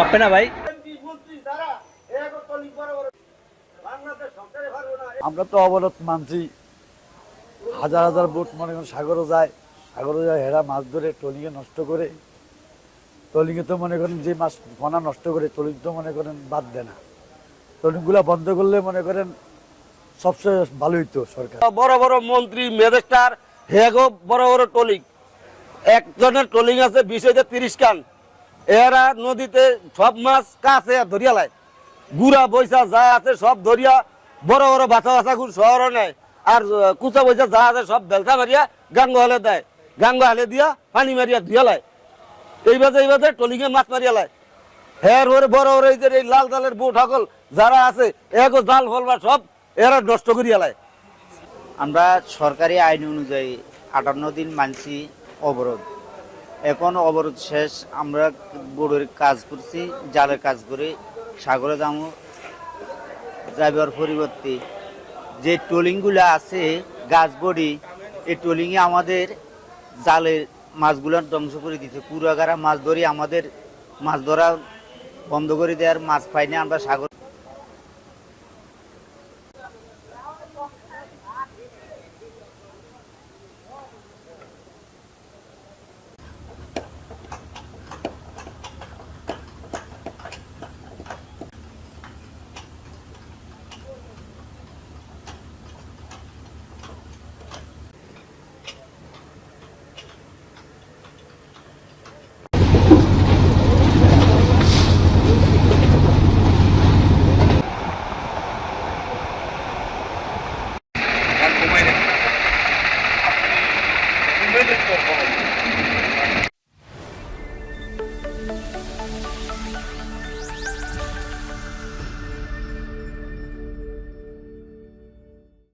মাপবে না ভাই। আমরা তো অবরোধ মানছি, হাজার হাজার বোট মনে করেন সাগরও যায়, হেরা মাছ ধরে ট্রলিংয়ে নষ্ট করে, ট্রলিংয়ে তো মনে করেন যে মাছ ফনা নষ্ট করে ট্রলিং তো মনে করেন বাদ দেয় না। ট্রলিংগুলো বন্ধ করলে মনে করেন সবচেয়ে ভালো হইতো সরকার। বড় বড় মন্ত্রী ম্যাজিস্ট্রেট হেগো বড় বড় ট্রলিং, একজনের ট্রলিং আছে 20-30 কান, এরা নদীতে সব মাছ কাছে ধরিয়া লায়, গুড়া বৈশা যা আছে সব ধরিয়া বড় বড় বাছা বাছা গুড় শহরে নেয়, আর কুচা বৈশা যা আছে সব বেলচা মারিয়া গাঙ্গ হালে দেয়, গাঙ্গ হালে দিয়া পানি মারিয়া ধুয়া লায়, এইভাবে ট্রলিংয়ে মাছ মারিয়া লায়। হ্যাঁ ওরে বড় বড় এই লাল জালের বোট সকল যারা আছে এগো জাল ফলবা সব এরা নষ্ট করিয়া লায়। আমরা সরকারি আইন অনুযায়ী 58 দিন মানছি অবরোধ। এখন অবরোধ শেষ, আমরা বোর্ডের কাজ করছি, জালের কাজ করে সাগরে যাবার পরিবর্তে যে ট্রলিংগুলো আছে গাছ বডি, এই ট্রলিংয়ে আমাদের জালের মাছগুলো ধ্বংস করে দিচ্ছে। পুরাগারা মাছ ধরি আমাদের মাছ ধরা বন্ধ করে দেওয়ার, মাছ পাইনি আমরা সাগর। আর ঘুমাই না।